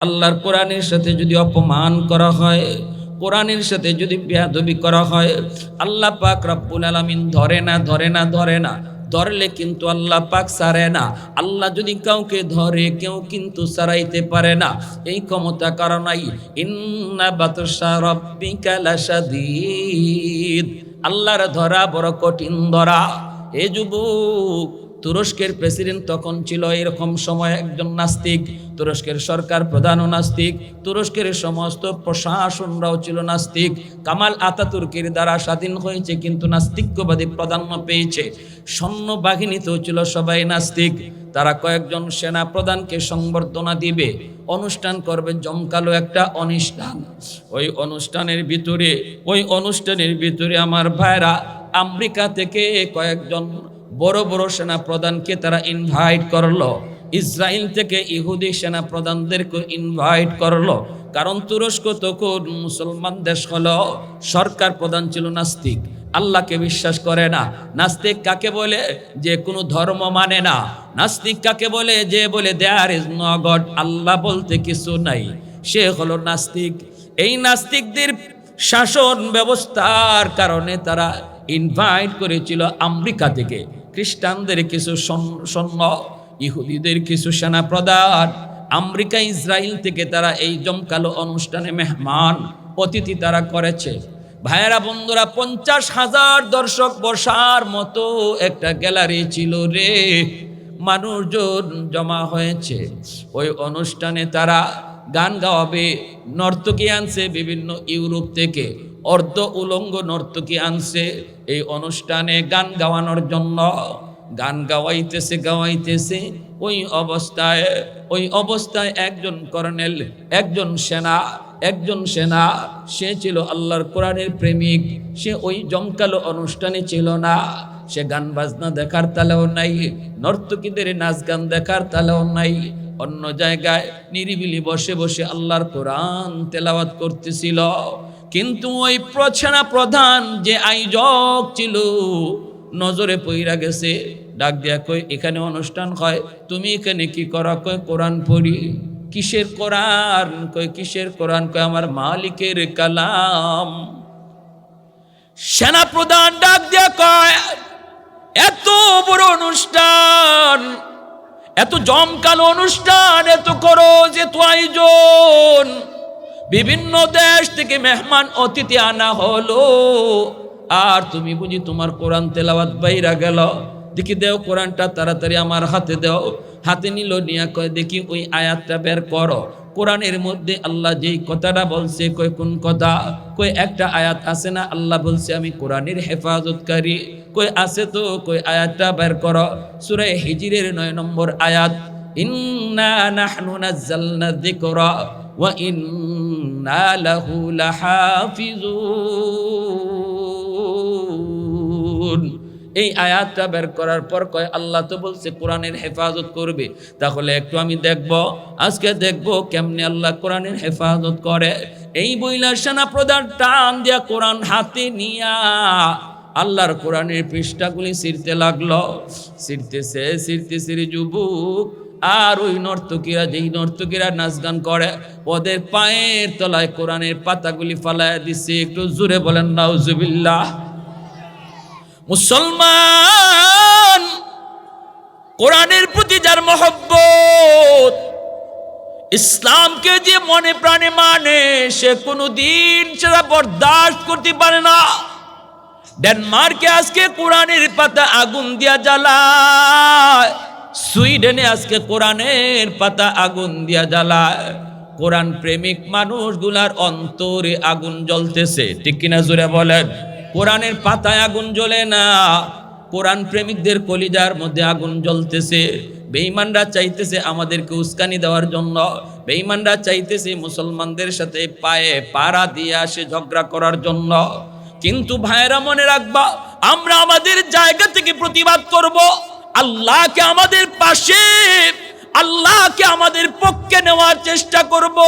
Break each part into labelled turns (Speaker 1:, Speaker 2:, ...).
Speaker 1: আল্লাহর কোরআনের সাথে যদি অপমান করা হয়, কোরআনের সাথে যদি বেয়াদবি করা হয়, আল্লাহ পাক রব্বুল আলামিন ধরে না। ধরলে কিন্তু আল্লাহ পাক ছাড়ে না। আল্লাহ যদি কাউকে ধরে কেউ কিন্তু ছাড়াইতে পারে না, এই ক্ষমতা কারো নাই। ইন্না বাতশা রাব্বিকা লাশাদীদ, আল্লাহর ধরা বড় কঠিন ধরা। এ যুবক, তুরস্কের প্রেসিডেন্ট তখন ছিল এরকম সময় একজন নাস্তিক, তুরস্কের সরকার প্রধানও নাস্তিক, তুরস্কের সমস্ত প্রশাসনরাও ছিল নাস্তিক। কামাল আতাতুর্কের দ্বারা স্বাধীন হয়েছে কিন্তু নাস্তিক্যবাদী প্রাধান্য পেয়েছে। সৈন্যবাহিনীতেও ছিল সবাই নাস্তিক। তারা কয়েকজন সেনা প্রধানকে সংবর্ধনা দিবে, অনুষ্ঠান করবে, জমকালো একটা অনুষ্ঠান। ওই অনুষ্ঠানের ভিতরে আমার ভাইরা আমেরিকা থেকে কয়েকজন বড় বড় সেনা প্রধানকে তারা ইনভাইট করলো, ইসরায়েল থেকে ইহুদি সেনা প্রধানদেরকে ইনভাইট করলো। কারণ তুরস্ক তখন মুসলমান দেশ হলো, সরকার প্রধান ছিল নাস্তিক, আল্লাহকে বিশ্বাস করে না। নাস্তিক কাকে বলে? যে কোনো ধর্ম মানে না। নাস্তিক কাকে বলে? যে বলে দেয়ার ইজ নো গড, আল্লাহ বলতে কিছু নাই, সে হলো নাস্তিক। এই নাস্তিকদের শাসন ব্যবস্থার কারণে তারা ইনভাইট করেছিল আমেরিকা থেকে খ্রিস্টানদের কিছু সৈন্য, ইহুদিদের কিছু সেনা প্রধান। আমেরিকা ইসরায়েল থেকে তারা এই জমকালো অনুষ্ঠানে মেহমান অতিথি তারা করেছে। ভাইয়েরা বন্ধুরা, 50,000 দর্শক বসার মতো একটা গ্যালারি ছিল রে, মানুষজন জমা হয়েছে। ওই অনুষ্ঠানে তারা গান গাওয়াবে, নর্তকী আনছে বিভিন্ন ইউরোপ থেকে, অর্ধ উলঙ্গ নর্তকী আনছে এই অনুষ্ঠানে গান গাওয়ানোর জন্য। গান গাওয়াইতেছে ওই অবস্থায় একজন কর্নেল, একজন সেনা, সে ছিল আল্লাহর কোরআনের প্রেমিক। সে ওই জমকালো অনুষ্ঠানে ছিল না, সে গান বাজনা দেখার তালেও নাই, নর্তকীদের নাচ গান দেখার তালেও নাই। অন্য জায়গায় নিরিবিলি বসে বসে আল্লাহর কোরআন তেলাওয়াত করতেছিল। কিন্তু ওই সেনা প্রধান যে আয়োজক ছিল, নজরে পইরা গেছে, ডাক দিয়া কই এখানে অনুষ্ঠান হয়, তুমি এখানে কি করা? কই কোরআন পড়ি। কিসের কোরআন? কই কিসের কোরআন? কই আমার মালিকের কালাম। সেনা প্রধান ডাক দিয়া কয়, এত বড় অনুষ্ঠান, এত জমকালো অনুষ্ঠান, এত খরচ, এত আয়োজন, বিভিন্ন দেশ থেকে মেহমান অতিথি আনা হলো, আর তুমি বুঝি তোমার কোরআন তেলাওয়াত বাইরা গেল? দেখি দেও কোরআনটা তাড়াতাড়ি আমার হাতে দেও। হাতে নিল, নিয়া কয় দেখি ওই আয়াতটা বের করো। কোরআনের মধ্যে আল্লাহ যেই কথাটা বলছে, কয় কোন কথা? কই একটা আয়াত আছে না, আল্লাহ বলছে আমি কোরআনের হেফাজতকারী। কই আছে তো, কই আয়াতটা বের করো। সূরা হিজরের 9 নম্বর আয়াত, ইন্না নাহনু নাযালনা যিকরা ওয়া ইন্না লাহু লাহাফিজুন। এই আয়াতটা বের করার পর কয় আল্লাহ তো বলছে কোরআনের হেফাজত করবে, তাহলে একটু আমি আজকে দেখবো কেমনে আল্লাহ কোরআনের হেফাজত করে। এই বইলা সেনা প্রধান টান দিয়া কোরআন হাতে নিয়া আল্লাহর কোরআনের পৃষ্ঠাগুলি ছিঁড়তে লাগলো। ছিঁড়তেছে যুবক। আর ওই যেই নর্তকীরা নাচ গান করে, ওদের পায়ের তলায় কোরআনের পাতাগুলি ফালাইয়া দিচ্ছে। একটু জোরে বলেন নাউজুবিল্লাহ। মুসলমান, কোরআনের প্রতি যার মহব্বত, ইসলামকে যে মনে প্রাণে মানে, সে কোনোদিন সেটা বরদাস্ত করতে পারে না। ডেনমার্কে আজকে কোরআনের পাতা আগুন দিয়া জ্বালায়, সুইডেনে আজকে কোরআনের পাতা আগুন দিয়া জ্বালায়। কোরআন প্রেমিক মানুষগুলার অন্তরে আগুন জ্বলতেছে, ঠিক কিনা জোরে বলেন? কোরআনের পাতায় আগুন জ্বলে না, কোরআন প্রেমিকদের কলিজার মধ্যে আগুন জ্বলতেছে। বেঈমানরা চাইতেছে আমাদেরকে উস্কানি দেওয়ার জন্য, বেঈমানরা চাইতেছে মুসলমানদের সাথে পায়ে পাড়া দিয়ে আসে ঝগড়া করার জন্য। কিন্তু ভাইরা মনে রাখবা, আমরা আমাদের জায়গা থেকে প্রতিবাদ করব। আল্লাহকে আমাদের পাশে, আল্লাহকে আমাদের পক্ষে নেওয়ার চেষ্টা করব।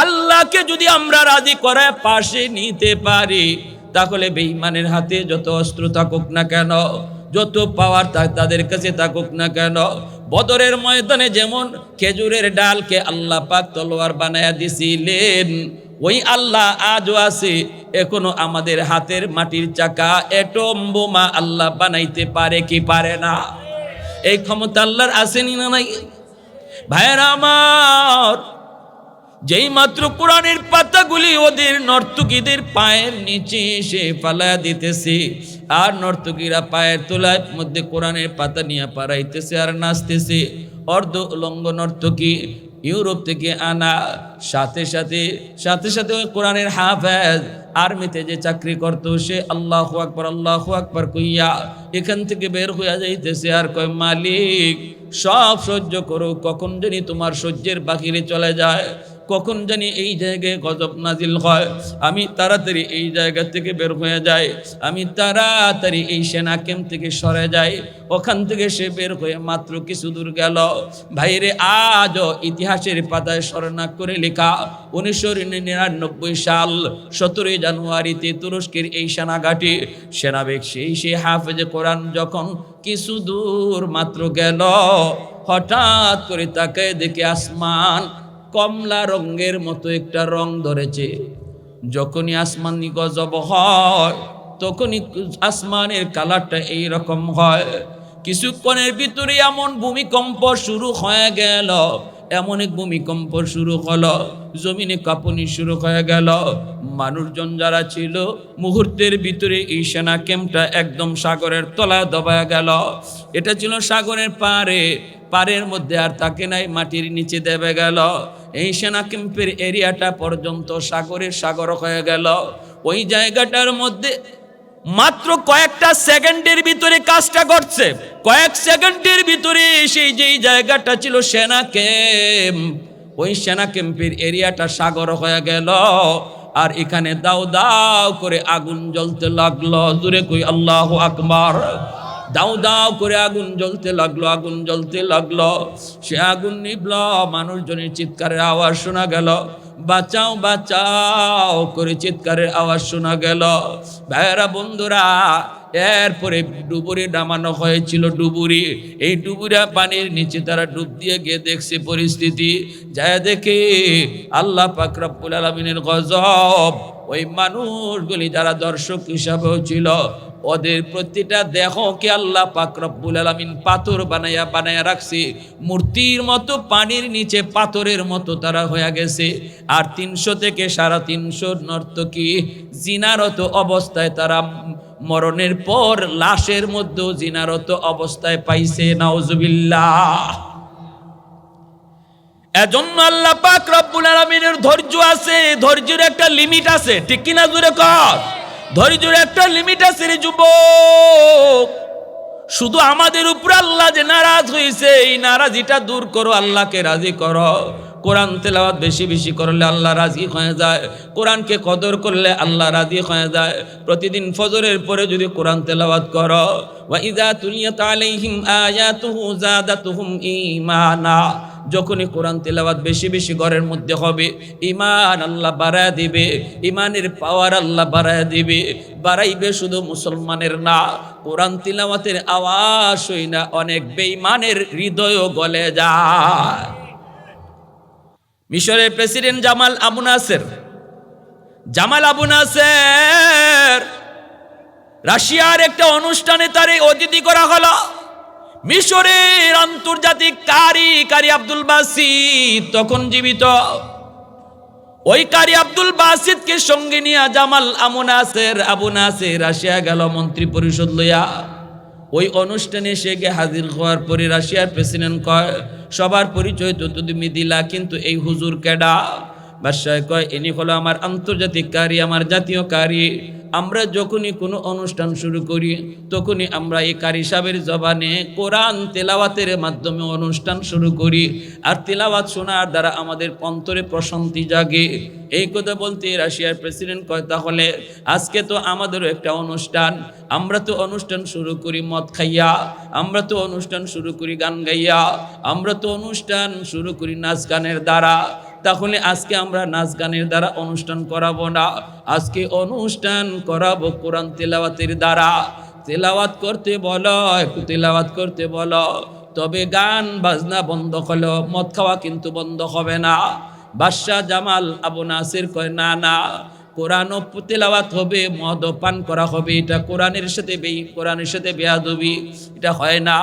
Speaker 1: আল্লাহকে যদি আমরা রাজি করে পাশে নিতে পারি, তাহলে বেঈমানের হাতে যত অস্ত্র থাকুক না কেন, যত পাওয়ার তাদের কাছে থাকুক না কেন, বদরের ময়দানে যেমন খেজুরের ডালকে আল্লাহ পাক তলোয়ার বানায়া দিছিলেন, ওই আল্লাহ আজও আছে, এখনো আমাদের হাতের মাটির চাকা এটম বোমা আল্লাহ বানাইতে পারে কি পারে না? এই ক্ষমতা আল্লাহর আসেনি না নাই? ভাইয়েরা আমার, যেই মাত্র কোরআনের পাতাগুলি ওদের নর্তকীদের পায়ের নিচে এসে ফালা দিতেছে, আর নর্তকীরা পায়ের তোলার মধ্যে কোরআনের পাতা নিয়ে পাড়াইতেছে আর নাচতেছে। অর্ধ উলঙ্গ নর্তকী ইউরোপ থেকে আনা, সাথে সাথে ওই কোরআনের হাফেজ আর্মিতে যে চাকরি করত, সে আল্লাহু আকবার কইয়া এখান থেকে বের হইয়া যাইতেছে আর কয়, মালিক সব সহ্য করো, কখন জানি তোমার সহ্যের বাহিরে চলে যায়, কখন জানি এই জায়গায় গজব নাজিল হয়, আমি তাড়াতাড়ি এই জায়গা থেকে বের হয়ে যাই, আমি তাড়াতাড়ি এই সেনা ক্যাম্প থেকে সরে যাই। ওখান থেকে সে বের হয়ে মাত্র কিছু দূর গেল, ভাইরে আজও ইতিহাসের পাতায় স্মরণাক করে লেখা 1999 সাল 17 জানুয়ারিতে তুরস্কের এই সেনাঘাটি সেনাবেগ সেই হাফেজে কোরআন যখন কিছু দূর মাত্র গেল, হঠাৎ করে তাকায় দেখে আসমান কমলা রঙের মতো একটা রং ধরেছে। যখনই আসমানি গজব হয় তখনই আসমানের কালারটা এই রকম হয়। কিছুক্ষণের ভিতরে এমন ভূমিকম্প শুরু হয়ে গেল, এমন এক ভূমিকম্প শুরু হলো, জমিনে কাঁপুনি শুরু হয়ে গেল। মানুষজন যারা ছিল মুহূর্তের ভিতরে এই সেনা ক্যাম্পটা একদম সাগরের তলায় দবায় গেল। এটা ছিল সাগরের পাড়ের মধ্যে আর তাকে নাই, মাটির নিচে দেবে গেল। এই সেনা ক্যাম্পের এরিয়াটা পর্যন্ত সাগর হয়ে গেল। ওই জায়গাটার মধ্যে মাত্র কয়েকটা সেকেন্ডের ভিতরে কাজটা ঘটছে। কয়েক সেকেন্ডের ভিতরে সেই যেই জায়গাটা ছিল সেনা ক্যাম্প, ওই সেনা ক্যাম্পের এরিয়াটা সাগর হয়ে গেল। আর এখানে দাও দাও করে আগুন জ্বলতে লাগলো। জোরে কই আল্লাহু আকবার। দাও দাও করে আগুন জ্বলতে লাগলো। সে আগুন নিভল, মানুষজনের চিৎকারের আওয়াজ শোনা গেল, বাঁচাও বাঁচাও করে চিৎকারের আওয়াজ শোনা গেল। ভাইয়েরা বন্ধুরা, এরপরে ডুবুরি নামানো হয়েছিল। এই ডুবুরা পানির নিচে তারা ডুব দিয়ে গিয়ে দেখছে পরিস্থিতি, যায় দেখে আল্লাহ পাক রব্বুল আলামিনের গজব। ওই মানুষগুলি যারা দর্শক হিসাবেও ছিল, ওদের প্রতিটা দেহকে আল্লাহ পাক রব্বুল আলামিন পাথর বানায়া রাখছে, মূর্তির মতো পানির নিচে পাথরের মতো তারা হয়ে গেছে। আর 300 থেকে 350 নর্তকী জিনারত অবস্থায় তারা মরণের পর লাশের মধ্যে জিনারত অবস্থায় পাইছে। নাউজুবিল্লাহ। এজন্য আল্লাহ পাক রব্বুল আলামিনের ধৈর্য আছে, ধৈর্যের একটা লিমিট আছে, ঠিক কিনা জোরে কর? ধৈর্যের একটা লিমিট আছে রে যুবক। শুধু আমাদের উপর আল্লাহ যে নারাজ হয়েছে, এই নারাজিটা দূর করো, আল্লাহকে রাজি করো। কোরআন তেলাওয়াত বেশি বেশি করলে আল্লাহ রাজি হয়ে যায়, কোরআনকে কদর করলে আল্লাহ রাজি হয়ে যায়। প্রতিদিন ফজরের পরে যদি কোরআন তেলাওয়াত করো, ওয়া ইযা তুলিয়াত আলাইহিম আয়াতুহু যাদাতুহুম ঈমানা, যখনই কোরআন তেলাওয়াত বেশি বেশি ঘরের মধ্যে হবে, ঈমান আল্লাহ বাড়ায় দিবে, ঈমানের পাওয়ার আল্লাহ বাড়ায় দিবে। বাড়াইবে শুধু মুসলমানের না, কোরআন তেলাওয়াতের আওয়াজ হই না অনেক বেঈমানের হৃদয়ও গলে যায়। মিশরের প্রেসিডেন্ট জামাল আবু নাসের রাশিয়ার একটা অনুষ্ঠানে তারে অতিথি করা হলো। মিশরের আন্তর্জাতিক কারি আব্দুল বাসিত তখন জীবিত। ওই কারি আব্দুল বাসিতকে সঙ্গে নিয়ে জামাল আবু নাসের রাশিয়া গেল মন্ত্রী পরিষদ লইয়া। ওই অনুষ্ঠানে সে গিয়ে হাজির হওয়ার পরে রাশিয়ার প্রেসিডেন্ট কয়, সবার পরিচয় তো তুমি দিলা, কিন্তু এই হুজুর কেডা? বাদশাহ কয়, ইনি হলো আমার আন্তর্জাতিক কারি, আমার জাতীয় কারি। আমরা যখনই কোনো অনুষ্ঠান শুরু করি তখনই আমরা এই কারি সাহেবের জবানে কোরআন তেলাওয়াতের মাধ্যমে অনুষ্ঠান শুরু করি, আর তেলাওয়াত শোনার দ্বারা আমাদের অন্তরে প্রশান্তি জাগে। এই কথা বলতে রাশিয়ার প্রেসিডেন্ট কয়, তাহলে আজকে তো আমাদেরও একটা অনুষ্ঠান, আমরা তো অনুষ্ঠান শুরু করি মদ খাইয়া, আমরা তো অনুষ্ঠান শুরু করি গান গাইয়া, আমরা তো অনুষ্ঠান শুরু করি নাচ গানের দ্বারা, তাহলে আজকে আমরা নাচ গানের দ্বারা অনুষ্ঠান করাবো না, আজকে অনুষ্ঠান করাবো কোরআন তেলাওয়াতের দ্বারা। তেলাওয়াত করতে বলো, একটু তেলাওয়াত করতে বলো। তবে গান বাজনা বন্ধ হলো, মদ খাওয়া কিন্তু বন্ধ হবে না। বাদশাহ জামাল আবু নাসির কয় না না, কোরআন তেলাওয়াত হবে, মদ পান করা হবে, এটা কোরআনের সাথে বেয়াদবি, এটা হয় না।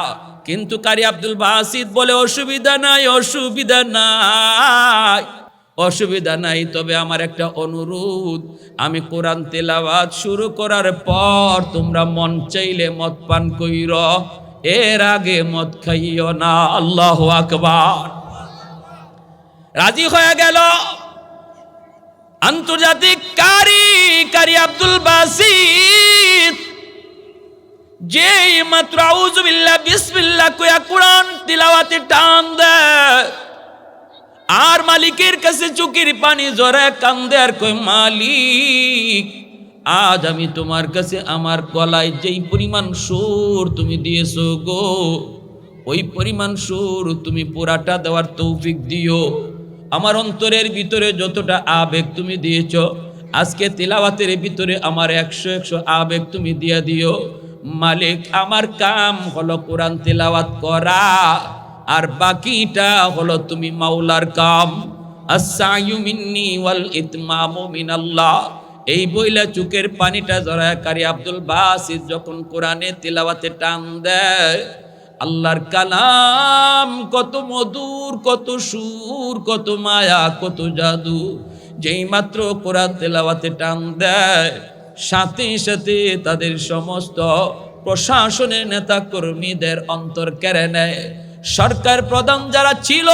Speaker 1: কিন্তু কারি আব্দুল বাসিত বলে অসুবিধা নাই, অসুবিধা নাই, অসুবিধা নাই, তবে আমার একটা অনুরোধ, আমি কোরআন তেলাওয়াত শুরু করার পর তোমরা মন চাইলে মদ পান কইর, এর আগে মদ খাইও না। আল্লাহু আকবার। রাজি হয়ে গেল আন্তর্জাতিক কারি আব্দুল বাসিত, যেই মাত্র আউযু বিল্লাহ বিসমিল্লাহ কইয়া কোরআন তিলাওয়াতে টান দেয়, আর মালিকের কাছে চোখের পানি জড়ায় কান্দে আর কয়, মালিক আজ আমি তোমার কাছে আমার গলায় যেই পরিমাণ সুর তুমি দিয়েছো গো, ওই পরিমাণ সুর তুমি পুরাটা দেওয়ার তৌফিক দিও। আমার অন্তরের ভিতরে যতটা আবেগ তুমি দিয়েছ, আজকে তিলাওয়াতের ভিতরে আমার 100 আবেগ তুমি দিয়ে দিও। মালিক আমার কাম হলো কোরআন তিলাওয়াত করা, আর বাকিটা হলো তুমি মাওলার কাম। আস-সা'য়ু মিন্নি ওয়াল ইতমামু মিনাল্লাহ। এই বইলা চোখের পানিটা জড়ায় কারি আব্দুল বাসিত যখন কোরআনে তিলাওয়াতে টান দেয়, আল্লাহর কালাম কত মধুর, কত সুর, কত মায়া, কত জাদু। যেই মাত্র কোরআন তেলাওয়াতে টান দেয়, সাথে সাথে তাদের সমস্ত প্রশাসনের নেতা কর্মীদের অন্তর কেড়ে নেয়। সরকার প্রধান যারা ছিল,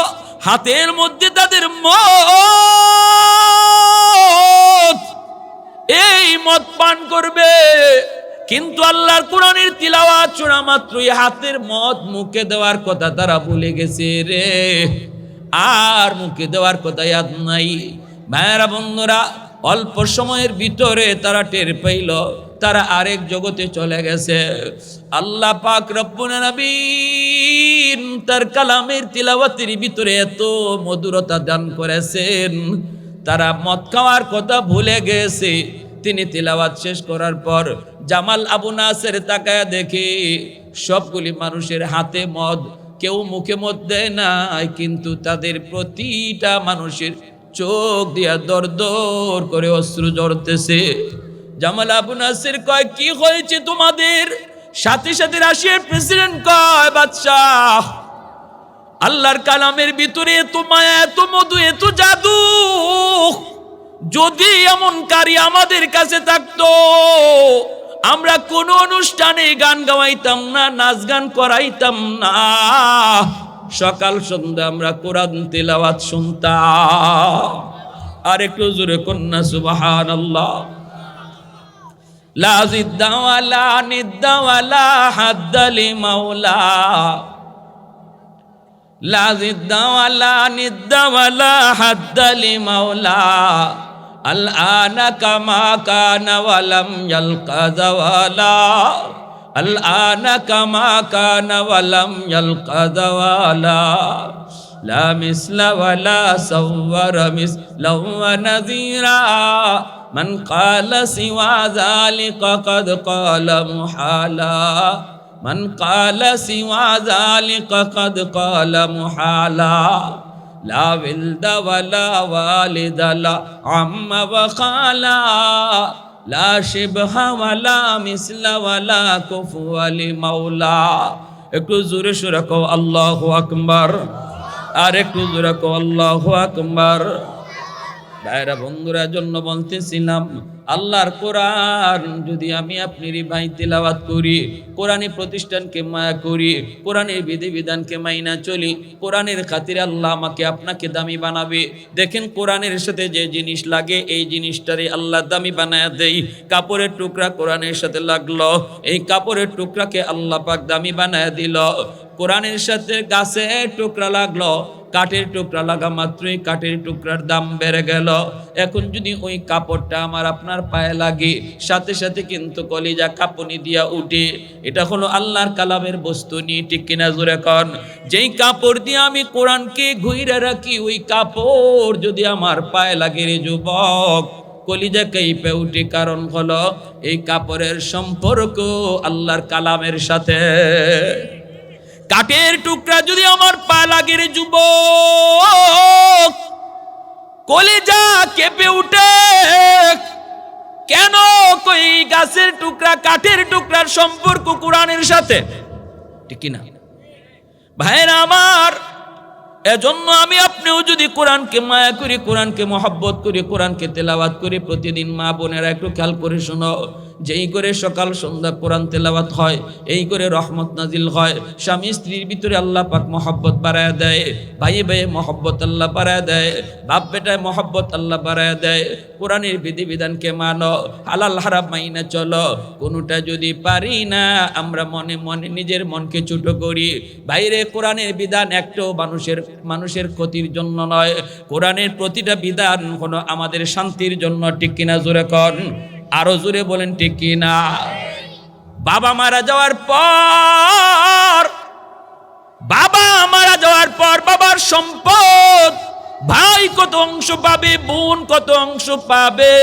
Speaker 1: হাতের মধ্যে তাদের মত, এই মদ পান করবে। কিন্তু আল্লাহর কোরআনের তিলাওয়াত শোনা মাত্রই হাতের মদ মুখে দেওয়ার কথা তারা ভুলে গেছে রে, আর মুখে দেওয়ার কথা ইয়াদ নাই। ভাইয়েরা বন্ধুরা, অল্প সময়ের ভিতরে তারা টের পাইল তারা আরেক জগতে চলে গেছে। আল্লাহ পাক রব্বুল আলামিন তার কালামের তিলাওয়াতের ভিতরে এত মধুরতা দান করেছেন, তারা মদ খাওয়ার কথা ভুলে গেছে। তিনি তিলাওয়াত শেষ করার পর জামাল আবু নাসের তাকায়া দেখে সবগুলি মানুষের হাতে মদ, কেউ মুখে মদ দেয় নাই, কিন্তু তাদের প্রতিটা মানুষের চোখ দিয়া দর দর করে অশ্রু ঝরতেছে। জামাল আবু নাসের কয়, কি হয়েছে তোমাদের? সাথে সাথে রাশিয়ার প্রেসিডেন্ট কয়, বাদশাহ আল্লাহর কালামের ভিতরে এত মায়া, এত মধু, এত জাদু, যদি এমন কারি আমাদের কাছে থাকতো, আমরা কোন অনুষ্ঠানে গান গাওয়াইতাম না, নাচ গান করাইতাম না, সকাল সন্ধ্যা আমরা কোরআন তেলাওয়াত শুনতাম। আর একটু জোরে কন্যা সুবহানাল্লাহ। লা জিদ্দা ওয়ালা নিদ্দা ওয়ালা হাদ্দা লিমাওলা, লা জিদ্দা ওয়ালা নিদ্দা ওয়ালা হাদ্দা লিমাওলা, আল আনা কামা কানা ওয়ালাম ইয়ালকা জাওয়ালা, আল আনা কামা কানা ওয়ালাম ইয়ালকা জাওয়ালা, লা মিসলা ওয়ালা সাওয়ারা মিসলা ওয়া নাযীরা, মান ক্বালা সিওয়া যালিকা ক্বাদ ক্বালা মুহালা, মান ক্বালা সিওয়া যালিকা ক্বাদ ক্বালা মুহালা, লা ওয়ালদা ওয়ালা ওয়ালিদা লা আম্মা ওয়া খালা, লা শিবহা ওয়ালা মিসলা ওয়ালা কুফুয়া লিমাওলা। একটু জোরে সুরে কও আল্লাহু আকবার, আর একটু জোরে কও আল্লাহু আকবার। ভাইরা বন্ধুরা, জন্য বলতেছিলাম, আল্লাহর কোরআন যদি আমি আপনারই ভাই তিলাওয়াত করি, কোরআনী প্রতিষ্ঠানকে মায়া করি, কোরআনের বিধিবিধানকে মাইনা চলি, কোরআনের খাতিরে আল্লাহ আমাকে আপনাকে দামি বানাবে। দেখেন, কোরআনের সাথে যে জিনিস লাগে এই জিনিসটারে আল্লাহ দামি বানায় দেই। কাপড়ের টুকরা কোরআনের সাথে লাগলো, এই কাপড়ের টুকরাকে আল্লাহ পাক দামি বানায় দিল। কোরআনের সাথে গাছের টুকরা লাগলো, কাঠের টুকরা লাগা মাত্রই কাঠের টুকরার দাম বেড়ে গেল। এখন যদি ওই কাপড়টা আমার আপনার পায়ে লাগে, সাথে সাথে কিন্তু কলিজা কাঁপুনি দিয়া উঠে। এটা হলো আল্লাহর কালামের বস্তু, নি ঠিক কিনা জোরে কন। যেই কাপড় দিয়ে আমি কোরআনকে ঘুইরা রাখি, ওই কাপড় যদি আমার পায়ে লাগে রে যুবক, কলিজা কাঁপে উঠে। কারণ হলো এই কাপড়ের সম্পর্ক আল্লাহর কালামের সাথে। কাঠের টুকরা যদি আমার পা লাগে রে যুবক, কলিজা কেঁপে উঠে। কেন? কই গাছের টুকরা কাঠের টুকরার সম্পর্ক কোরআনের সাথে, ঠিক কিনা ভাইরা আমার? এজন্য আমি আপনিও যদি কোরআনকে মায়া করি, কোরআনকে মহব্বত করি, কোরআনকে তেলাওয়াত করি, প্রতিদিন মা বোনেরা একটু খেয়াল করে শোনো, যেই করে সকাল সন্ধ্যা কোরআন তেলাওয়াত হয়, এই করে রহমত নাজিল হয়। স্বামী স্ত্রীর ভিতরে আল্লাহ পাক মহব্বত বাড়ায় দেয়, ভাইয়ে ভাইয়ে মহব্বত আল্লাহ বাড়ায় দেয়, বাপ বেটায় মহব্বত আল্লাহ বাড়ায় দেয়। কোরআনের বিধিবিধানকে মানো, হালাল হারাম মাইনা চলো। কোনোটা যদি পারি না, আমরা মনে মনে নিজের মনকে ছোট করি। বাইরে কোরআনের বিধান একটাও মানুষের ক্ষতির জন্য নয়, কোরআনের প্রতিটা বিধান হলো আমাদের শান্তির জন্য, ঠিক কিনা? জোরে কন, আরো জোরে বলেন ঠিক কিনা? বাবা মারা যাওয়ার পর বাবার সম্পদ ভাই কত অংশ পাবে, বোন কত অংশ পাবে,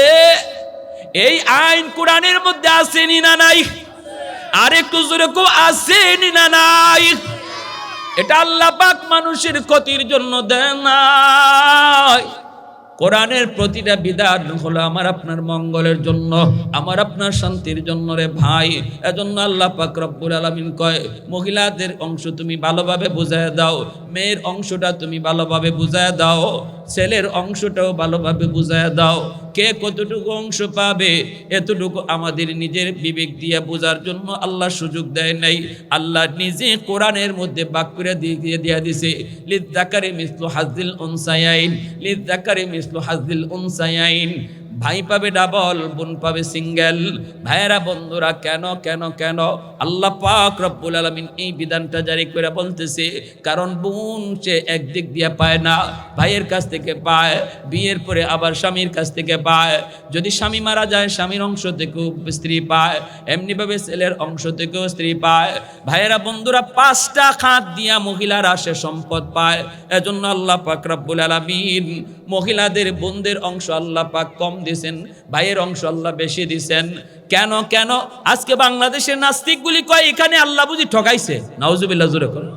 Speaker 1: এই আইন কোরআনের মধ্যে আসেনি না নাই? আর একটু জোরে কো, আসেনি না নাই? এটা আল্লাহ পাক মানুষের ক্ষতির জন্য দেন নাই। কোরআনের প্রতিটা বিধান হলো আমার আপনার মঙ্গলের জন্য, আমার আপনার শান্তির জন্য রে ভাই। এজন্য আল্লাহ পাক রব্বুল আলামিন কয়, মহিলাদের অংশ তুমি ভালোভাবে বুঝায় দাও, মেয়ের অংশটা তুমি ভালোভাবে বুঝায় দাও, ছেলের অংশটাও ভালোভাবে বুঝায় দাও। কে কতটুকু অংশ পাবে এতটুকু আমাদের নিজের বিবেক দিয়ে বোঝার জন্য আল্লাহ সুযোগ দেয় নাই। আল্লাহ নিজে কোরআনের মধ্যে বাক করে দিয়ে দিছে, লিযযাকারি মিসলু হাযিল উনসায়াইন, লিযযাকারি মিসলু হাযিল উনসায়াইন। ভাই পাবে ডাবল, বোন পাবে সিঙ্গেল। ভাইয়েরা বন্ধুরা, কেন কেন কেন আল্লাহ পাক রব্বুল আলামিন এই বিধানটা জারি করে বলতেছে? কারণ বোন সে একদিক দিয়ে পায় না, ভাইয়ের কাছ থেকে পায়, বিয়ের পরে আবার স্বামীর কাছ থেকে পায়। যদি স্বামী মারা যায়, স্বামীর অংশ থেকেও স্ত্রী পায়, এমনিভাবে ছেলের অংশ থেকেও স্ত্রী পায়। ভাইয়েরা বন্ধুরা, 5টা খাত দিয়া মহিলারা সে সম্পদ পায়। এজন্য আল্লাহ পাক রব্বুল আলামিন মহিলাদের বোনদের অংশ আল্লাহ পাক কম দিয়েছেন, ভাইয়ের অংশ আল্লাহ বেশি দিয়েছেন। কেন কেন? আজকে বাংলাদেশের নাস্তিকগুলি কয় এখানে আল্লাহ বুঝি ঠকাইছে। নাউজুবিল্লাহ, জোরে করো,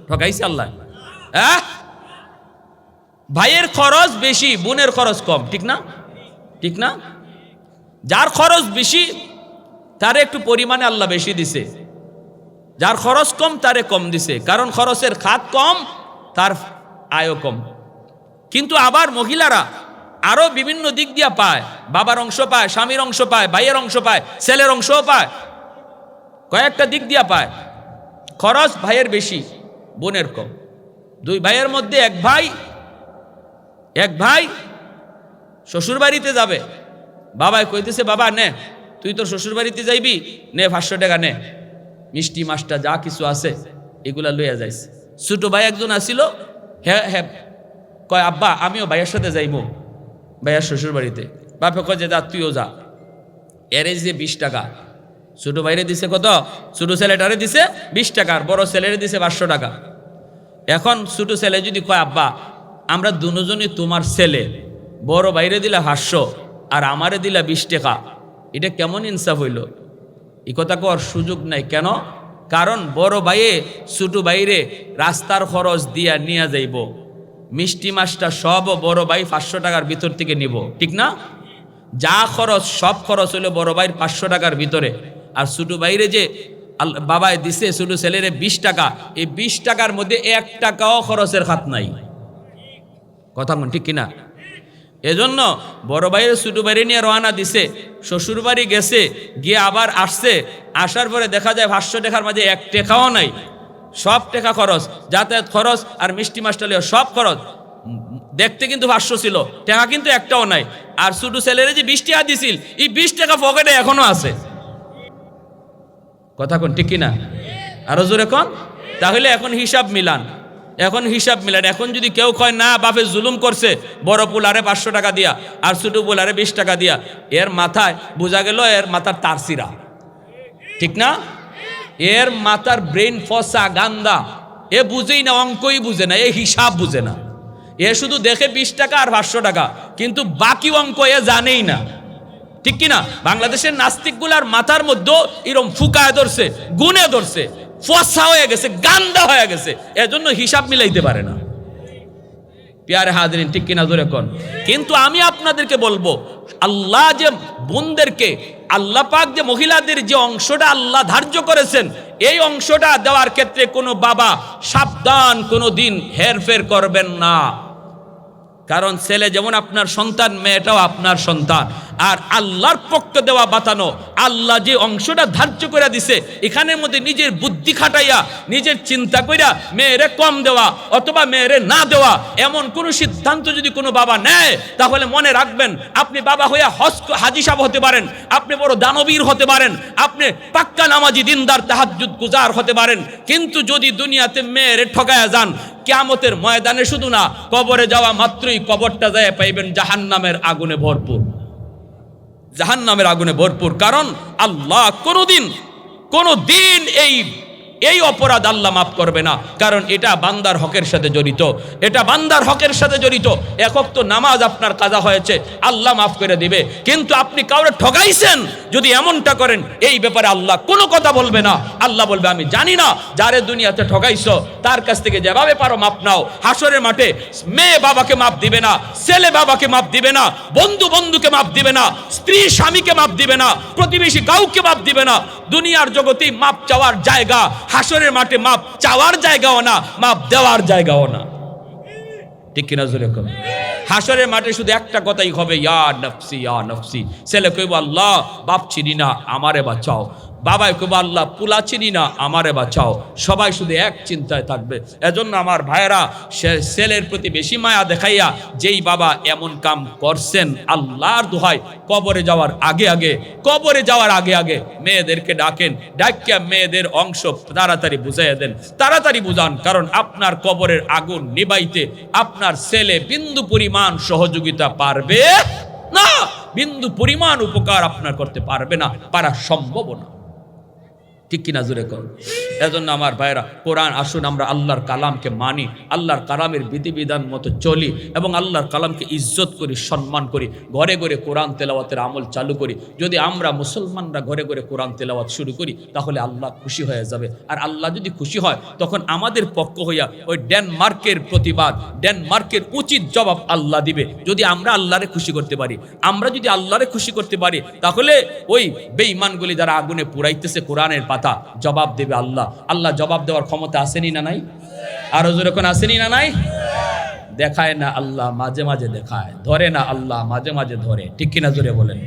Speaker 1: ঠকাইছে আল্লাহ? ভাইয়ের খরচ বেশি, বোনের খরচ কম, ঠিক না? ঠিক না? যার খরচ বেশি তারে একটু পরিমাণে আল্লাহ বেশি দিছে, যার খরচ কম তারে কম দিছে, কারণ খরচের খাত কম, তার আয়ও কম। কিন্তু আবার মহিলারা আরো বিভিন্ন দিক দিয়া পায়, বাবার অংশ পায়, স্বামীর অংশ পায়, ভাইয়ের অংশ পায়, ছেলের অংশও পায়, কয়েকটা দিক দিয়া পায়। খরচ ভাইয়ের বেশি, বোনের কম। 2 ভাইয়ের মধ্যে এক ভাই শ্বশুর বাড়িতে যাবে, বাবাই কইতেছে, বাবা নে তুই তোর শ্বশুর বাড়িতে যাইবি, নে 500 টাকা নে, মিষ্টি মাছটা যা কিছু আছে এগুলা লইয়া যাইছে। ছোট ভাই একজন আসিল, হ্যাঁ হ্যাঁ কয়, আব্বা আমিও ভাইয়ের সাথে যাইবো ভাইয়ার শ্বশুর বাড়িতে। বাপে কয় যে যা, তুইও যা। এরে যে 20 টাকা, ছোট ভাইরে দিছে কত? ছোট ছেলেটারে দিছে 20 টাকা, আর বড় ছেলেরে দিছে 500 টাকা। এখন ছোট ছেলে যদি কয়, আব্বা আমরা দুজনই তোমার ছেলে, বড় ভাইরে দিলা 500 আর আমারে দিলা 20 টাকা, এটা কেমন ইনসাফ হইল? এই কথা কর সুযোগ নাই। কেন? কারণ বড় ভাইয়ে ছোট ভাইরে রাস্তার খরচ দিয়া নিয়ে যাইব, মিষ্টি মাছটা সব বড় ভাই 500 টাকার ভিতর থেকে নিব, ঠিক না? যা খরচ সব খরচ হইলো বড় ভাইয়ের 500 টাকার ভিতরে। আর ছোট ভাইরে যে বাবায় দিছে ছোট ছেলেরে 20 টাকা, এই 20 টাকার মধ্যে 1 টাকাও খরচের খাত নাই। কথা বল, ঠিক কিনা? এজন্য বড় ভাইয়ের ছোট ভাইরে নিয়ে রওনা দিছে, শ্বশুর বাড়ি গেছে, গিয়ে আবার আসছে, আসার পরে দেখা যায় 500 টাকার মাঝে 1 টাকাও নাই, সব টাকা খরচ, যাতায়াত খরচ আর মিষ্টি মাছটা লিও সব খরচ। দেখতে কিন্তু 500 ছিল, টাকা কিন্তু একটাও নাই। আর ছোট ছেলেরে যে 20 টাকা দিছিল, এই 20 টাকা পকেটে এখনো আছে। কথা কোন, ঠিক কিনা? আরো জোরে কোন। তাহলে এখন হিসাব মিলান, এখন যদি কেউ কয় না বাপে জুলুম করছে, বড় পোলারে 500 টাকা দিয়া আর ছোট পোলারে 20 টাকা দিয়া, এর মাথায় বোঝা গেল এর মাথার তারসিরা, ঠিক না? এর মাথার ব্রেন ফসা গান্দা, এ বুঝেই না, অঙ্কই বুঝে না, এ হিসাব বুঝে না। এ শুধু দেখে 20 টাকা আর 500 টাকা, কিন্তু বাকি অঙ্ক এ জানেই না, ঠিক কিনা? বাংলাদেশের নাস্তিকগুলার মাথার মধ্যে এরকম ফুকায় ধরছে, গুনে ধরছে, ফসা হয়ে গেছে, গান্দা হয়ে গেছে, এজন্য হিসাব মিলাইতে পারে না। প্যারে হাজরিন, ঠিক কিনা জোরে কোন? কিন্তু আমি আপনাদেরকে বলবো, আল্লাহ যে বোনদেরকে, আল্লাহ পাক যে মহিলাদের যে অংশটা আল্লাহ ধার্য করেছেন, এই অংশটা দেওয়ার ক্ষেত্রে কোনো বাবা সাবধান, কোনো দিন হেরফের করবেন না। কারণ ছেলে যেমন আপনার সন্তান, মেয়েটাও আপনার সন্তান। আর আল্লাহর পক্ষে দেওয়া বাতানো, আল্লাহ যে অংশটা ধার্য করে দিছে, এখানের মধ্যে নিজের বুদ্ধি খাটাইয়া, নিজের চিন্তা কইরা মেয়েরে কম দেওয়া অথবা মেয়েরে না দেওয়া, এমন কোনো সিদ্ধান্ত যদি কোনো বাবা নেয়, তাহলে মনে রাখবেন, আপনি বাবা হইয়া হাজী সাহেব হতে পারেন, আপনি বড় দানবীর হতে পারেন, আপনি পাক্কা নামাজি দিনদার তাহাজ্জুদ গুজার হতে পারেন, কিন্তু যদি দুনিয়াতে মেয়েরে ঠকায়া যান, কিয়ামতের ময়দানে শুধু না, কবরে যাওয়া মাত্রই কবরটা যায় পাইবেন জাহান্নামের আগুনে ভরপুর, জাহান্নামের আগুনে ভরপুর। কারণ আল্লাহ কোনোদিন এই অপরাধ আল্লাহ মাফ করবে না। কারণ এটা বান্দার হকের সাথে জড়িত, এটা বান্দার হকের সাথে জড়িত। এক ওয়াক্ত নামাজ আপনার কাজা হয়েছে, আল্লাহ মাফ করে দিবে, কিন্তু আপনি কাউরে ঠকাইছেন, যদি এমনটা করেন, এই ব্যাপারে আল্লাহ কোনো কথা বলবে না। আল্লাহ বলবে, আমি জানি না, যারে দুনিয়াতে ঠকাইছো তার কাছ থেকে যেভাবে পারো মাপ নাও। হাসরের মাঠে মেয়ে বাবাকে মাপ দিবে না, ছেলে বাবাকে মাপ দিবে না, বন্ধু বন্ধুকে মাপ দিবে না, স্ত্রী স্বামীকে মাপ দিবে না, প্রতিবেশী কাউকে মাপ দিবে না। দুনিয়ার জগতে মাপ চাওয়ার জায়গা, হাসরের মাঠে মাপ চাওয়ার জায়গাও না, মাপ দেওয়ার জায়গাও না। ঠিক কিনা জোরে কর? হাসরের মাঠে শুধু একটা কথাই হবে, ইয়া নফসি ইয়া নফসি। ছেলে কইব, আল্লাহ বাপ চিনি না, আমারে বাঁচাও। বাবাই কইব, আল্লাহ পুলা চিনি না, আমারে বাঁচাও। সবাই শুধু এক চিন্তায় থাকবে। এজন্য আমার ভাইয়েরা, ছেলের প্রতি বেশি মায়া দেখাইয়া যেই বাবা এমন কাম করছেন, আল্লাহর দোহাই, কবরে যাওয়ার আগে আগে মেয়েদেরকে ডাকেন, ডাকিয়া মেয়েদের অংশ তাড়াতাড়ি বুঝাইয়া দেন, তাড়াতাড়ি বুঝান। কারণ আপনার কবরের আগুন নিবাইতে আপনার ছেলে বিন্দু পরিমাণ সহযোগিতা পারবে না, বিন্দু পরিমাণ উপকার আপনার করতে পারবে না, পারা সম্ভব না। ঠিক কিনা জোরে কর? এজন্য আমার ভাইরা, কোরআন, আসুন আমরা আল্লাহর কালামকে মানি, আল্লাহর কালামের বিধিবিধান মতো চলি এবং আল্লাহর কালামকে ইজ্জত করি, সম্মান করি, ঘরে ঘরে কোরআন তেলাওয়াতের আমল চালু করি। যদি আমরা মুসলমানরা ঘরে ঘরে কোরআন তেলাওয়াত শুরু করি, তাহলে আল্লাহ খুশি হয়ে যাবে। আর আল্লাহ যদি খুশি হয়, তখন আমাদের পক্ষ হইয়া ওই ডেনমার্কের প্রতিবাদ, ডেনমার্কের উচিত জবাব আল্লাহ দিবে। যদি আমরা আল্লাহরে খুশি করতে পারি, আমরা যদি আল্লাহরে খুশি করতে পারি, তাহলে ওই বেঈমানগুলি যারা আগুনে পুড়াইতেছে কোরআনের পাতা, জবাব দেবে আল্লাহ। আল্লাহ জবাব দেওয়ার ক্ষমতা আসেনি না নাই? আরো জোরে কোন আসেনি না নাই? দেখায় না আল্লাহ, মাঝে মাঝে দেখায়, ধরে না আল্লাহ, মাঝে মাঝে ধরে। ঠিক কিনা জোরে বলেন?